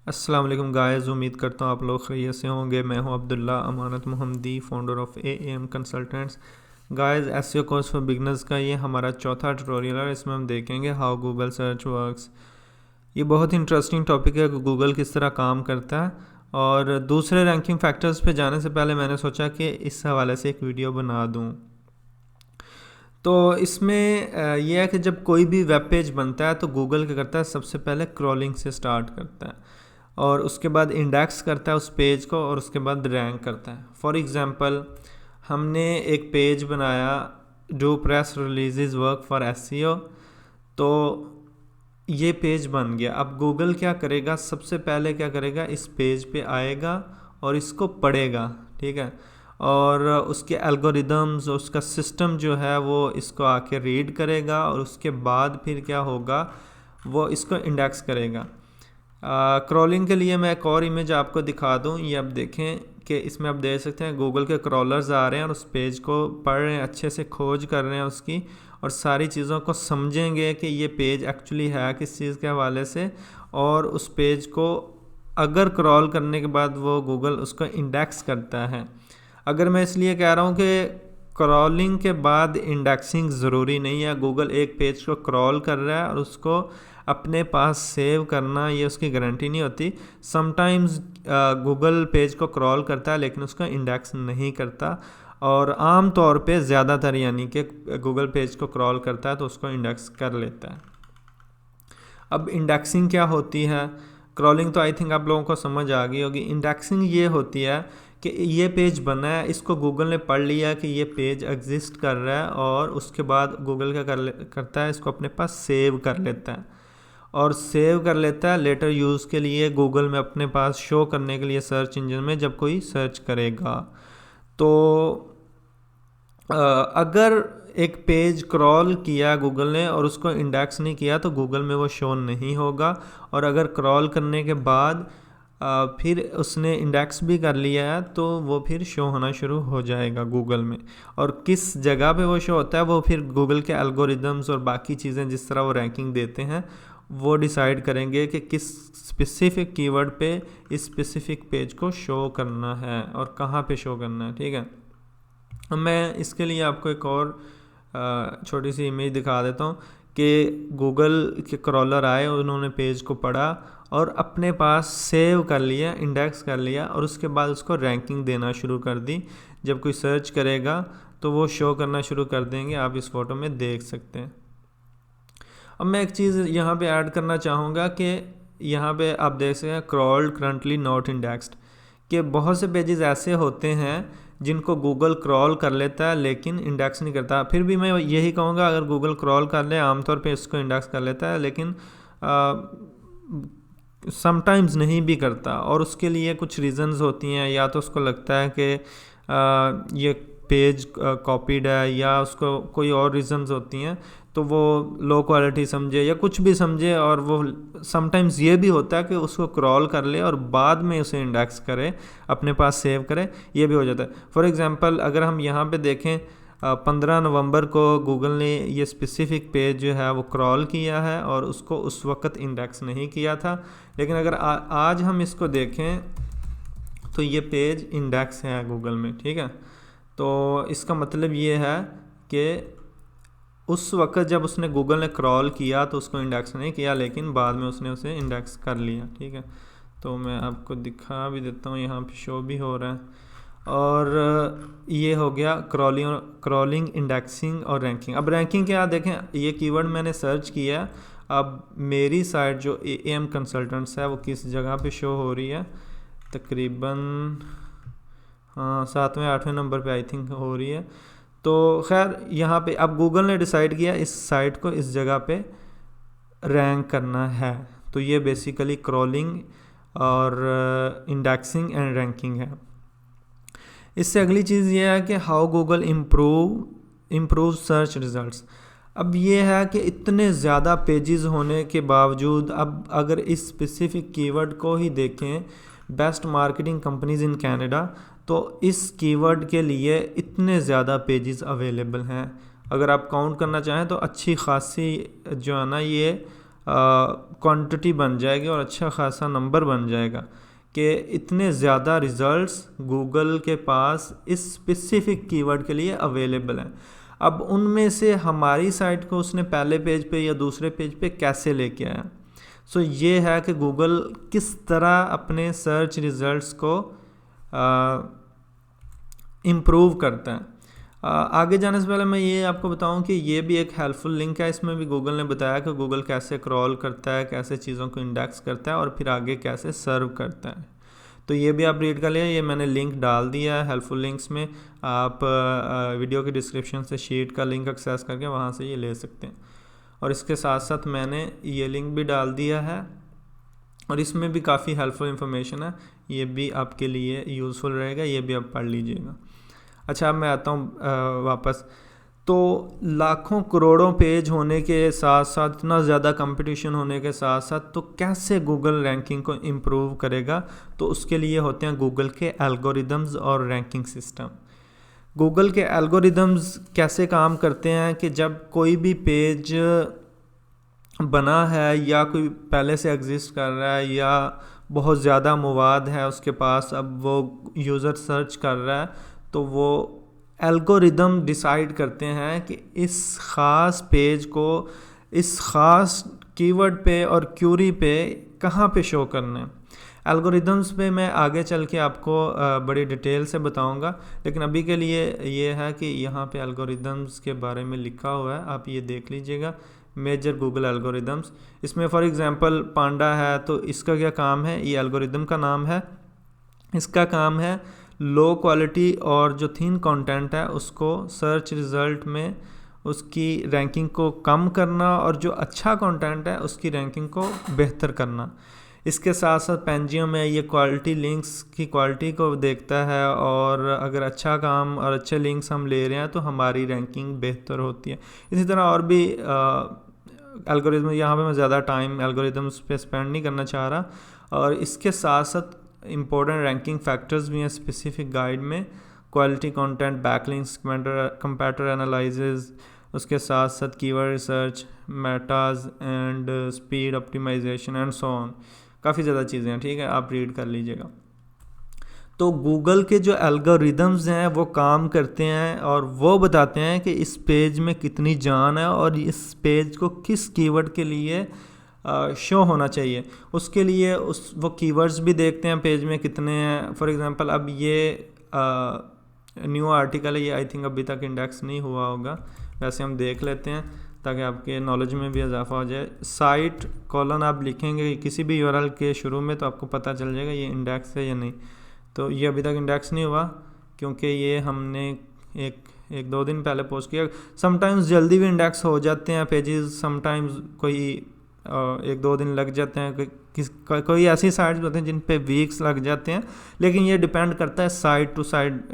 अस्सलाम वालेकुम गाइस, उम्मीद करता हूँ आप लोग खैरियत से होंगे। मैं हूँ Abdullah Amanat Mohammadi, founder of AM consultants. Guys, SEO course for beginners का ये हमारा चौथा ट्यूटोरियल है। इसमें हम देखेंगे हाउ गूगल सर्च वर्क्स। ये बहुत इंटरेस्टिंग टॉपिक है कि गूगल किस तरह काम करता है। और दूसरे रैंकिंग फैक्टर्स पे जाने से पहले मैंने सोचा कि इस हवाले से एक वीडियो बना दूँ। तो इसमें यह है कि जब कोई भी वेब पेज बनता है तो गूगल क्या करता है, सबसे पहले क्रॉलिंग से स्टार्ट करता है और उसके बाद इंडेक्स करता है उस पेज को और उसके बाद रैंक करता है। फॉर एग्ज़ाम्पल, हमने एक पेज बनाया, do press releases work for SEO. तो ये पेज बन गया। अब गूगल क्या करेगा, सबसे पहले क्या करेगा, इस पेज पे आएगा और इसको पढ़ेगा, ठीक है। और उसके एल्गोरिदम्स, उसका सिस्टम जो है वो इसको आके रीड करेगा और उसके बाद फिर क्या होगा, वो इसको इंडेक्स करेगा। क्रॉलिंग के लिए मैं एक और इमेज आपको दिखा दूं। ये आप देखें कि इसमें आप देख सकते हैं गूगल के क्रॉलर्स आ रहे हैं और उस पेज को पढ़ रहे हैं, अच्छे से खोज कर रहे हैं उसकी, और सारी चीज़ों को समझेंगे कि ये पेज एक्चुअली है किस चीज़ के हवाले से। और उस पेज को अगर क्रॉल करने के बाद वो गूगल उसको इंडेक्स करता है। अगर मैं इसलिए कह रहा हूँ कि क्रॉलिंग के बाद इंडेक्सिंग ज़रूरी नहीं है। गूगल एक पेज को क्रॉल कर रहा है और उसको अपने पास सेव करना, ये उसकी गारंटी नहीं होती। समटाइम्स गूगल पेज को क्रॉल करता है लेकिन उसका इंडेक्स नहीं करता, और आम तौर पे ज़्यादातर यानी कि गूगल पेज को क्रॉल करता है तो उसको इंडेक्स कर लेता है। अब इंडेक्सिंग क्या होती है? क्रॉलिंग तो आई थिंक आप लोगों को समझ आ गई होगी। इंडेक्सिंग ये होती है कि ये पेज बना है, इसको गूगल ने पढ़ लिया कि ये पेज एग्जिस्ट कर रहा है, और उसके बाद गूगल क्या करता है, इसको अपने पास सेव कर लेता है और सेव कर लेता है लेटर यूज़ के लिए, गूगल में अपने पास शो करने के लिए सर्च इंजन में जब कोई सर्च करेगा। तो अगर एक पेज क्रॉल किया गूगल ने और उसको इंडेक्स नहीं किया तो गूगल में वो शो नहीं होगा। और अगर क्रॉल करने के बाद फिर उसने इंडेक्स भी कर लिया है तो वो फिर शो होना शुरू हो जाएगा गूगल में। और किस जगह पे वो शो होता है वो फिर गूगल के एल्गोरिदम्स और बाकी चीज़ें जिस तरह वो रैंकिंग देते हैं वो डिसाइड करेंगे कि किस स्पेसिफिक कीवर्ड पे इस स्पेसिफिक पेज को शो करना है और कहाँ पे शो करना है, ठीक है। अब मैं इसके लिए आपको एक और छोटी सी इमेज दिखा देता हूँ कि गूगल के क्रॉलर आए, उन्होंने पेज को पढ़ा और अपने पास सेव कर लिया, इंडेक्स कर लिया, और उसके बाद उसको रैंकिंग देना शुरू कर दी। जब कोई सर्च करेगा तो वो शो करना शुरू कर देंगे, आप इस फोटो में देख सकते हैं। अब मैं एक चीज़ यहाँ पे ऐड करना चाहूँगा कि यहाँ पे आप देख सकते हैं क्रॉल्ड करंटली नॉट इंडेक्स्ड, कि बहुत से पेजेस ऐसे होते हैं जिनको गूगल क्रॉल कर लेता है लेकिन इंडेक्स नहीं करता। फिर भी मैं यही कहूँगा, अगर गूगल क्रॉल कर ले आमतौर पे इसको इंडेक्स कर लेता है, लेकिन समटाइम्स नहीं भी करता, और उसके लिए कुछ रीज़न्स होती हैं। या तो उसको लगता है कि ये पेज कॉपीड है, या उसको कोई और रीज़न्स होती हैं, तो वो लो क्वालिटी समझे या कुछ भी समझे, और वो समटाइम्स ये भी होता है कि उसको क्रॉल कर ले और बाद में उसे इंडेक्स करे, अपने पास सेव करे, ये भी हो जाता है। फॉर एग्ज़ाम्पल, अगर हम यहाँ पे देखें 15 नवंबर को गूगल ने ये स्पेसिफ़िक पेज जो है वो क्रॉल किया है और उसको उस वक्त इंडेक्स नहीं किया था। लेकिन अगर आज हम इसको देखें तो ये पेज इंडेक्स है गूगल में, ठीक है। तो इसका मतलब ये है कि उस वक्त जब उसने गूगल ने क्रॉल किया तो उसको इंडेक्स नहीं किया, लेकिन बाद में उसने उसे इंडेक्स कर लिया, ठीक है। तो मैं आपको दिखा भी देता हूँ, यहाँ पे शो भी हो रहा है। और ये हो गया क्रॉलिंग, इंडेक्सिंग और रैंकिंग। अब रैंकिंग क्या, देखें ये कीवर्ड मैंने सर्च किया। अब मेरी साइट जो एएम कंसल्टेंट्स है वो किस जगह पे शो हो रही है, तकरीबन हाँ 7वें 8वें नंबर पे आई थिंक हो रही है। तो खैर यहाँ पे अब गूगल ने डिसाइड किया इस साइट को इस जगह पे रैंक करना है। तो ये बेसिकली क्रॉलिंग और इंडेक्सिंग एंड रैंकिंग है। इससे अगली चीज़ ये है कि how Google improve search results. अब ये है कि इतने ज़्यादा पेजेस होने के बावजूद, अब अगर इस स्पेसिफिक कीवर्ड को ही देखें, best marketing companies in Canada, तो इस कीवर्ड के लिए इतने ज़्यादा पेजेस अवेलेबल हैं। अगर आप काउंट करना चाहें तो अच्छी खासी जो है ना, ये क्वांटिटी बन जाएगी और अच्छा खासा नंबर बन जाएगा कि इतने ज़्यादा रिज़ल्ट्स गूगल के पास इस स्पेसिफ़िक कीवर्ड के लिए अवेलेबल हैं। अब उनमें से हमारी साइट को उसने पहले पेज पे या दूसरे पेज पे कैसे लेके आया। सो ये है कि गूगल किस तरह अपने सर्च रिज़ल्ट्स को इम्प्रूव करता है। आगे जाने से पहले मैं ये आपको बताऊं कि ये भी एक हेल्पफुल लिंक है। इसमें भी गूगल ने बताया कि गूगल कैसे क्रॉल करता है, कैसे चीज़ों को इंडेक्स करता है और फिर आगे कैसे सर्व करता है। तो ये भी आप रीड कर लें, ये मैंने लिंक डाल दिया है हेल्पफुल लिंक्स में। आप वीडियो के डिस्क्रिप्शन से शीट का लिंक एक्सेस करके वहाँ से ये ले सकते हैं। और इसके साथ साथ मैंने ये लिंक भी डाल दिया है और इसमें भी काफ़ी हेल्पफुल इंफॉर्मेशन है, ये भी आपके लिए यूज़फुल रहेगा, ये भी आप पढ़ लीजिएगा। अच्छा, अब मैं आता हूँ वापस। तो लाखों करोड़ों पेज होने के साथ साथ, इतना ज़्यादा कंपटीशन होने के साथ साथ, तो कैसे गूगल रैंकिंग को इम्प्रूव करेगा? तो उसके लिए होते हैं गूगल के एल्गोरिदम्स और रैंकिंग सिस्टम। गूगल के एल्गोरिदम्स कैसे काम करते हैं कि जब कोई भी पेज बना है या कोई पहले से एग्जिस्ट कर रहा है या बहुत ज़्यादा मवाद है उसके पास, अब वो यूज़र सर्च कर रहा है, तो वो एल्गोरिदम डिसाइड करते हैं कि इस ख़ास पेज को इस ख़ास कीवर्ड पे और क्यूरी पे कहाँ पे शो करना है। एल्गोरिदम्स पे मैं आगे चल के आपको बड़ी डिटेल से बताऊंगा, लेकिन अभी के लिए ये है कि यहाँ पे एल्गोरिदम्स के बारे में लिखा हुआ है, आप ये देख लीजिएगा। मेजर गूगल एल्गोरिदम्स, इसमें फॉर एग्जांपल पांडा है, तो इसका क्या काम है, ये एल्गोरिदम का नाम है। इसका काम है लो क्वालिटी और जो थिन कंटेंट है उसको सर्च रिज़ल्ट में उसकी रैंकिंग को कम करना और जो अच्छा कंटेंट है उसकी रैंकिंग को बेहतर करना। इसके साथ साथ पेंजियम में ये क्वालिटी लिंक्स की क्वालिटी को देखता है और अगर अच्छा काम और अच्छे लिंक्स हम ले रहे हैं तो हमारी रैंकिंग बेहतर होती है। इसी तरह और भी एल्गोरिदम, यहाँ पे मैं ज़्यादा टाइम एल्गोरिदम्स पे स्पेंड नहीं करना चाह रहा। और इसके साथ साथ इम्पोर्टेंट रैंकिंग फैक्टर्स भी हैं स्पेसिफिक गाइड में, quality content, backlinks, comparator analysis, उसके साथ साथ keyword research, metas and speed optimisation and so on. काफ़ी ज़्यादा चीज़ें हैं, ठीक है, आप रीड कर लीजिएगा। तो गूगल के जो एल्गोरिदम्स हैं वो काम करते हैं और वो बताते हैं कि इस पेज में कितनी जान है और इस पेज को किस कीवर्ड के लिए शो होना चाहिए। उसके लिए वो कीवर्ड्स भी देखते हैं पेज में कितने हैं। फॉर एग्जांपल अब ये न्यू आर्टिकल है, ये आई थिंक अभी तक इंडेक्स नहीं हुआ होगा, वैसे हम देख लेते हैं ताकि आपके नॉलेज में भी इजाफा हो जाए। साइट कॉलन आप लिखेंगे किसी भी यूआरएल के शुरू में तो आपको पता चल जाएगा ये इंडेक्स है या नहीं। तो ये अभी तक इंडेक्स नहीं हुआ क्योंकि ये हमने एक दो दिन पहले पोस्ट किया। समटाइम्स जल्दी भी इंडेक्स हो जाते हैं पेजेस, समटाइम्स कोई एक दो दिन लग जाते हैं, कोई ऐसी साइट्स होते हैं जिन पे वीक्स लग जाते हैं, लेकिन ये डिपेंड करता है साइट टू साइट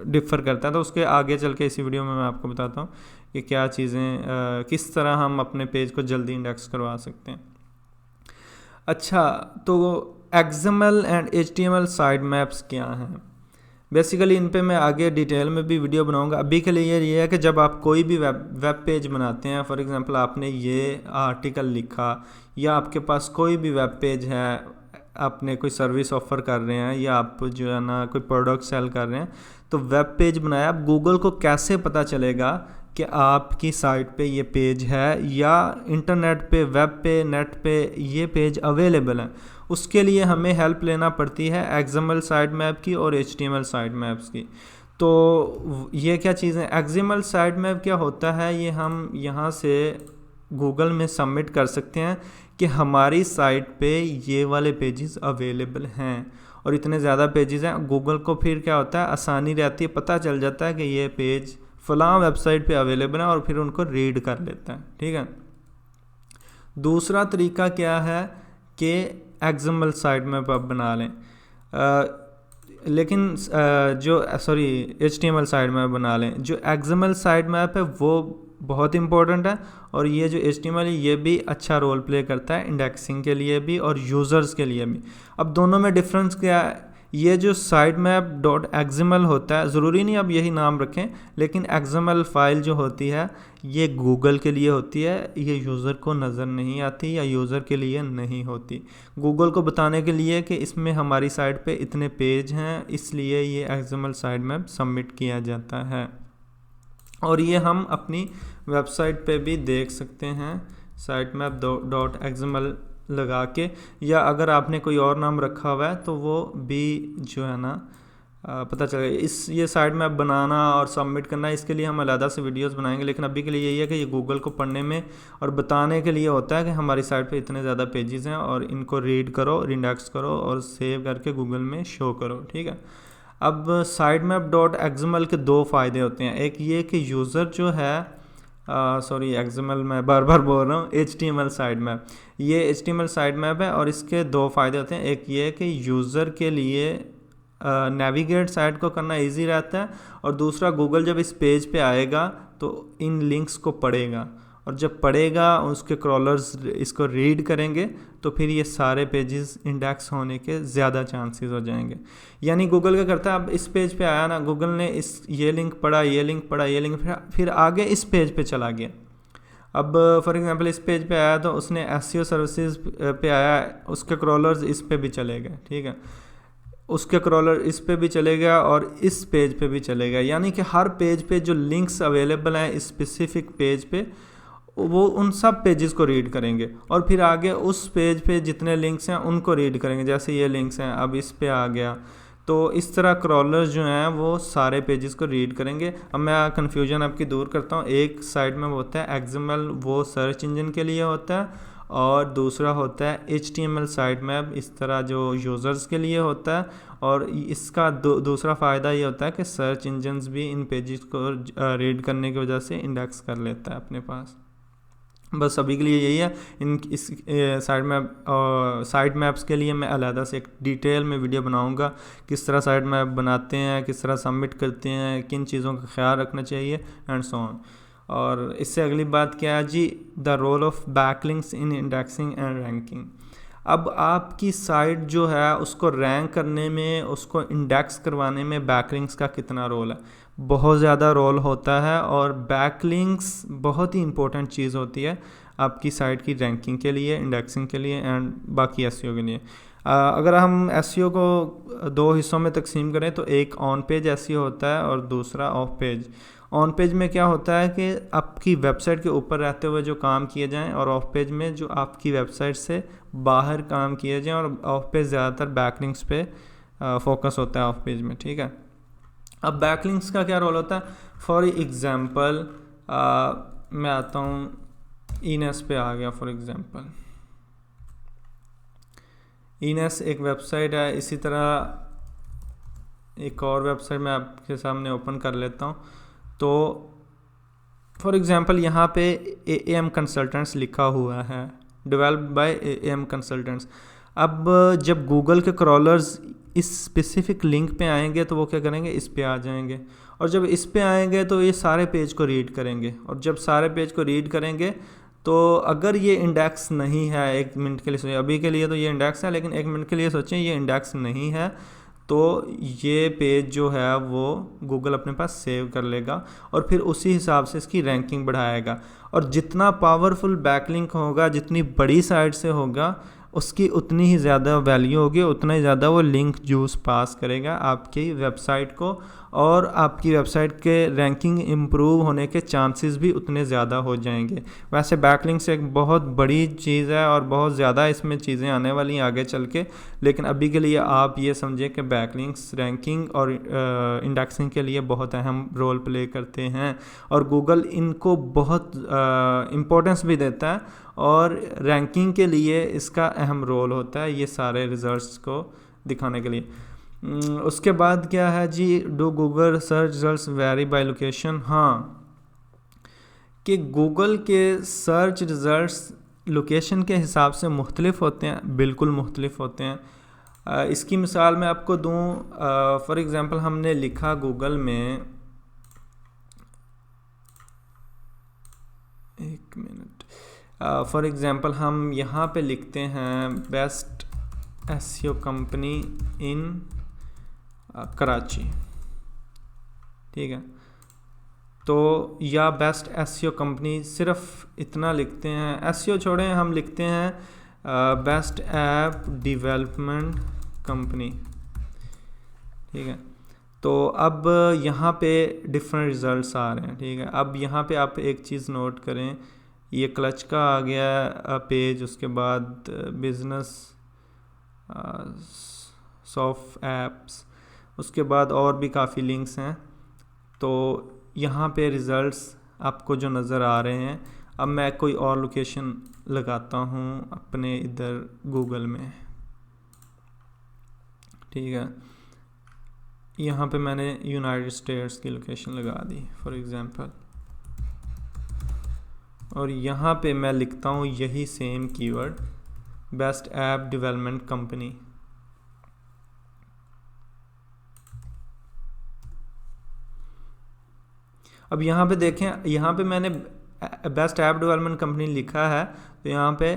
डिफ़र करता है। तो उसके आगे चल के इसी वीडियो में मैं आपको बताता हूँ कि क्या चीज़ें किस तरह हम अपने पेज को जल्दी इंडेक्स करवा सकते हैं। अच्छा, तो XML and HTML site maps क्या हैं? बेसिकली इन पे मैं आगे डिटेल में भी वीडियो बनाऊंगा। अभी के लिए ये है कि जब आप कोई भी वेब पेज बनाते हैं, फॉर एग्जांपल आपने ये आर्टिकल लिखा या आपके पास कोई भी वेब पेज है, आपने कोई सर्विस ऑफ़र कर रहे हैं या आप जो है ना कोई प्रोडक्ट सेल कर रहे हैं, तो वेब पेज बनाया। अब गूगल को कैसे पता चलेगा कि आपकी साइट पे ये पेज है या इंटरनेट पे, वेब पे, नेट पे ये पेज अवेलेबल है? उसके लिए हमें हेल्प लेना पड़ती है XML साइट मैप की और HTML साइट मैप्स की। तो ये क्या चीज़ें, XML साइट मैप क्या होता है, ये हम यहाँ से गूगल में सबमिट कर सकते हैं कि हमारी साइट पे ये वाले पेजेस अवेलेबल हैं और इतने ज़्यादा पेजेस हैं। गूगल को फिर क्या होता है, आसानी रहती है, पता चल जाता है कि ये पेज फ़लाँ वेबसाइट पे अवेलेबल है और फिर उनको रीड कर लेता है, ठीक है। दूसरा तरीका क्या है कि XML साइट मैप आप बना लें, लेकिन HTML साइट मैप बना लें। जो XML साइट मैप है वो बहुत इंपॉर्टेंट है और ये जो HTML है ये भी अच्छा रोल प्ले करता है इंडेक्सिंग के लिए भी और यूज़र्स के लिए भी। अब दोनों में डिफरेंस क्या है? ये जो sitemap.xml होता है, ज़रूरी नहीं अब यही नाम रखें, लेकिन XML फाइल जो होती है ये गूगल के लिए होती है, ये यूज़र को नज़र नहीं आती या यूज़र के लिए नहीं होती। गूगल को बताने के लिए कि इसमें हमारी साइट पे इतने पेज हैं, इसलिए ये XML साइटमैप सबमिट किया जाता है। और ये हम अपनी वेबसाइट पे भी देख सकते हैं, sitemap.xml लगा के, या अगर आपने कोई और नाम रखा हुआ है तो वो भी जो है ना पता चलेगा। ये साइट मैप बनाना और सबमिट करना, इसके लिए हम अलग से वीडियोस बनाएंगे, लेकिन अभी के लिए यही है कि ये गूगल को पढ़ने में और बताने के लिए होता है कि हमारी साइट पे इतने ज़्यादा पेजेस हैं और इनको रीड करो, इंडेक्स करो और सेव करके गूगल में शो करो, ठीक है। अब sitemap.xml के दो फ़ायदे होते हैं। एक ये कि यूज़र जो है सॉरी XML मैं बार बार बोल रहा हूँ, HTML साइटमैप, ये HTML साइटमैप है और इसके दो फ़ायदे होते हैं। एक ये कि यूज़र के लिए नेविगेट साइट को करना इजी रहता है, और दूसरा गूगल जब इस पेज पे आएगा तो इन लिंक्स को पढ़ेगा, और जब पढ़ेगा उसके क्रॉलर्स इसको रीड करेंगे तो फिर ये सारे पेजेस इंडेक्स होने के ज़्यादा चांसेस हो जाएंगे। यानी गूगल क्या करता है, अब इस पेज पे आया ना, गूगल ने ये लिंक पढ़ा, ये लिंक पढ़ा, ये लिंक फिर आगे इस पेज पे चला गया। अब फॉर एग्जांपल इस पेज पे आया तो उसने SEO सर्विसेज पे आया, उसके क्रॉलर्स इस पे भी चले गए, ठीक है, उसके क्रॉलर इस पे भी चले गया और इस पेज पे भी चले गया। यानी कि हर पेज पे जो लिंक्स अवेलेबल हैं इस स्पेसिफिक पेज पे, वो उन सब पेजेस को रीड करेंगे और फिर आगे उस पेज पे जितने लिंक्स हैं उनको रीड करेंगे। जैसे ये लिंक्स हैं, अब इस पे आ गया, तो इस तरह क्रॉलर्स जो हैं वो सारे पेजेस को रीड करेंगे। अब मैं कन्फ्यूजन आपकी दूर करता हूँ। एक साइड में होता है XML, वो सर्च इंजन के लिए होता है, और दूसरा होता है HTML साइटमैप, इस तरह जो यूज़र्स के लिए होता है। और इसका दूसरा फ़ायदा ये होता है कि सर्च इंजन्स भी इन पेजेस को रीड करने की वजह से इंडेक्स कर लेता है अपने पास। बस अभी के लिए यही है। इस साइट मैप्स के लिए मैं अलग से एक डिटेल में वीडियो बनाऊंगा, किस तरह साइट मैप बनाते हैं, किस तरह सबमिट करते हैं, किन चीज़ों का ख्याल रखना चाहिए एंड सो ऑन। और इससे अगली बात क्या है जी, the role of backlinks in indexing and ranking. अब आपकी साइट जो है उसको रैंक करने में, उसको इंडेक्स करवाने में बैकलिंक्स का कितना रोल है? बहुत ज़्यादा रोल होता है, और बैकलिंक्स बहुत ही इंपॉर्टेंट चीज़ होती है आपकी साइट की रैंकिंग के लिए, इंडेक्सिंग के लिए एंड बाकी SEO के लिए। अगर हम SEO को दो हिस्सों में तकसीम करें तो एक ऑन पेज SEO होता है और दूसरा ऑफ पेज। ऑन पेज में क्या होता है कि आपकी वेबसाइट के ऊपर रहते हुए जो काम किए जाएं, और ऑफ पेज में जो आपकी वेबसाइट से बाहर काम किए जाएं। और ऑफ पेज ज़्यादातर बैकलिंक्स पे फोकस होता है ऑफ पेज में, ठीक है। अब बैकलिंक्स का क्या रोल होता है? फॉर एग्ज़ाम्पल मैं आता हूँ, इनेस पे आ गया फॉर एग्ज़ाम्पल। इनेस एक वेबसाइट है, इसी तरह एक और वेबसाइट मैं आपके सामने ओपन कर लेता हूँ। तो फॉर एग्ज़ाम्पल यहाँ पे AAM कंसल्टेंट्स लिखा हुआ है, डेवलप्ड बाय AAM कंसल्टेंट्स। अब जब गूगल के क्रॉलर्स इस स्पेसिफिक लिंक पे आएंगे तो वो क्या करेंगे, इस पे आ जाएंगे, और जब इस पे आएंगे तो ये सारे पेज को रीड करेंगे, और जब सारे पेज को रीड करेंगे तो अगर ये इंडेक्स नहीं है, एक मिनट के लिए सोचिए, अभी के लिए तो ये इंडेक्स है, लेकिन एक मिनट के लिए सोचें ये इंडेक्स नहीं है, तो ये पेज जो है वो गूगल अपने पास सेव कर लेगा और फिर उसी हिसाब से इसकी रैंकिंग बढ़ाएगा। और जितना पावरफुल बैकलिंक होगा, जितनी बड़ी साइट से होगा, उसकी उतनी ही ज़्यादा वैल्यू होगी, उतना ही ज़्यादा वो लिंक जूस पास करेगा आपकी वेबसाइट को, और आपकी वेबसाइट के रैंकिंग इम्प्रूव होने के चांसेस भी उतने ज़्यादा हो जाएंगे। वैसे बैकलिंक्स एक बहुत बड़ी चीज़ है और बहुत ज़्यादा इसमें चीज़ें आने वाली हैं आगे चल के, लेकिन अभी के लिए आप ये समझें कि बैकलिंक्स रैंकिंग और इंडेक्सिंग के लिए बहुत अहम रोल प्ले करते हैं, और गूगल इनको बहुत इम्पोर्टेंस भी देता है, और रैंकिंग के लिए इसका अहम रोल होता है ये सारे रिजल्ट्स को दिखाने के लिए। उसके बाद क्या है जी, do Google search results vary by location? हाँ, कि गूगल के सर्च रिजल्ट्स लोकेशन के हिसाब से मुख्तलिफ होते हैं, बिल्कुल मुख्तलिफ होते हैं। इसकी मिसाल मैं आपको दूँ, फॉर एग्ज़ाम्पल हमने लिखा गूगल में, एक मिनट, फॉर एग्ज़ाम्पल हम यहाँ पे लिखते हैं बेस्ट SEO कंपनी इन कराची, ठीक है। तो या बेस्ट एसईओ कंपनी, सिर्फ इतना लिखते हैं, एसईओ छोड़ें, हम लिखते हैं बेस्ट ऐप डेवलपमेंट कंपनी, ठीक है। तो अब यहाँ पे डिफरेंट रिज़ल्ट्स आ रहे हैं, ठीक है। अब यहाँ पे आप एक चीज़ नोट करें, ये क्लच का आ गया पेज, उसके बाद बिज़नेस सॉफ्ट एप्स, उसके बाद और भी काफ़ी लिंक्स हैं। तो यहाँ पे रिज़ल्ट्स आपको जो नज़र आ रहे हैं, अब मैं कोई और लोकेशन लगाता हूँ अपने इधर गूगल में, ठीक है। यहाँ पे मैंने यूनाइटेड स्टेट्स की लोकेशन लगा दी फॉर एग्ज़ाम्पल, और यहाँ पे मैं लिखता हूँ यही same keyword, best app development company. अब यहाँ पे देखें, यहाँ पे मैंने बेस्ट ऐप डेवलपमेंट कंपनी लिखा है, तो यहाँ पे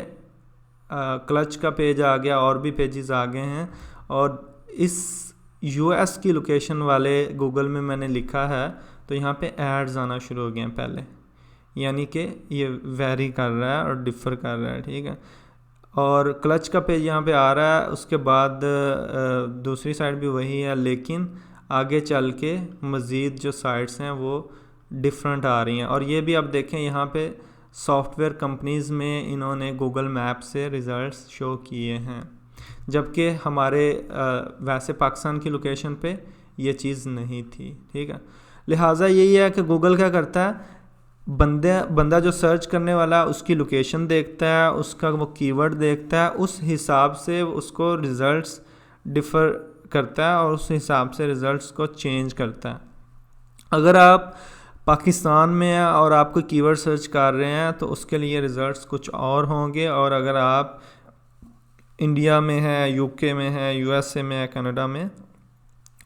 क्लच का पेज आ गया, और भी पेजेस आ गए हैं। और इस यूएस की लोकेशन वाले गूगल में मैंने लिखा है, तो यहाँ पे एड्स आना शुरू हो गए हैं पहले, यानी कि ये वेरी कर रहा है और डिफ़र कर रहा है, ठीक है। और क्लच का पेज यहाँ पे आ रहा है, उसके बाद दूसरी साइड भी वही है, लेकिन आगे चल के मज़ीद जो साइट्स हैं वो डिफरेंट आ रही हैं। और ये भी आप देखें, यहाँ पे सॉफ्टवेयर कंपनीज़ में इन्होंने गूगल मैप से रिज़ल्ट्स शो किए हैं, जबकि हमारे वैसे पाकिस्तान की लोकेशन पे ये चीज़ नहीं थी, ठीक है। लिहाजा यही है कि गूगल क्या करता है, बंदा जो सर्च करने वाला है उसकी लोकेशन देखता है, उसका वो कीवर्ड देखता है, उस हिसाब से उसको रिज़ल्ट्स डिफ़र करता है और उस हिसाब से रिज़ल्ट्स को चेंज करता है। अगर आप पाकिस्तान में हैं और आप कोई कीवर्ड सर्च कर रहे हैं तो उसके लिए रिज़ल्ट्स कुछ और होंगे, और अगर आप इंडिया में है, यूके में है, यूएसए में है, कनाडा में,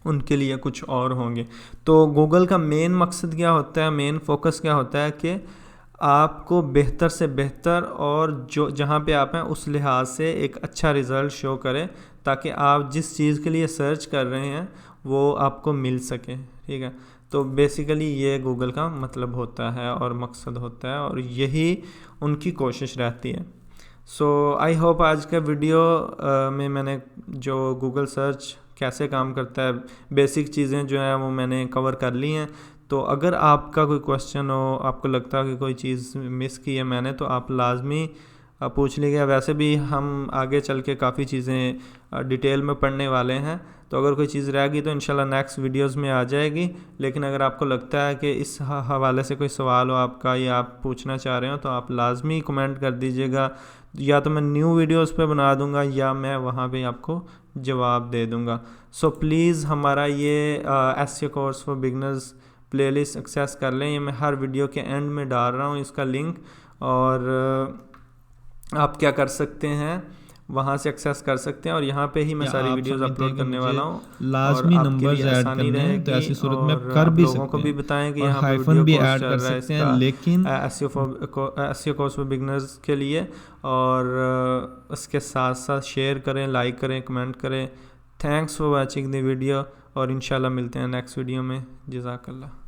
उनके लिए कुछ और होंगे। तो गूगल का मेन मकसद क्या होता है, मेन फोकस क्या होता है कि आपको बेहतर से बेहतर और जो जहाँ पे आप हैं उस लिहाज से एक अच्छा रिज़ल्ट शो करे, ताकि आप जिस चीज़ के लिए सर्च कर रहे हैं वो आपको मिल सके, ठीक है। तो बेसिकली ये गूगल का मतलब होता है और मकसद होता है, और यही उनकी कोशिश रहती है। सो आई होप आज का वीडियो में मैंने जो गूगल सर्च कैसे काम करता है, बेसिक चीज़ें जो हैं वो मैंने कवर कर ली हैं। तो अगर आपका कोई क्वेश्चन हो, आपको लगता है कि कोई चीज़ मिस की है मैंने, तो आप लाजमी पूछ लीजिएगा। वैसे भी हम आगे चल के काफ़ी चीज़ें डिटेल में पढ़ने वाले हैं, तो अगर कोई चीज़ रह गई तो इंशाल्लाह नेक्स्ट वीडियोस में आ जाएगी। लेकिन अगर आपको लगता है कि इस हवाले से कोई सवाल हो आपका या आप पूछना चाह रहे हो, तो आप लाजमी कमेंट कर दीजिएगा, या तो मैं न्यू वीडियोस पे बना दूंगा या मैं वहाँ पे आपको जवाब दे दूंगा। सो प्लीज़ हमारा ये SEO course for beginners playlist access कर लें, ये मैं हर वीडियो के एंड में डाल रहा हूँ इसका लिंक, और आप क्या कर सकते हैं, वहाँ से एक्सेस कर सकते हैं। और यहाँ पे ही मैं सारी वीडियोस अपलोड करने वाला हूँ, लाजमी नंबर्स ऐड करने हैं, तो ऐसी सूरत में कर भी सकते हैं। को भी बताएं कि यहाँ हाइफन भी ऐड कर सकते हैं, लेकिन एसईओ कोर्स फॉर बिगनर्स के लिए, और उसके साथ साथ शेयर करें, लाइक करें, कमेंट करें। Thanks for watching the video, और इंशाल्लाह मिलते हैं नेक्स्ट वीडियो में। जज़ाकल्लाह।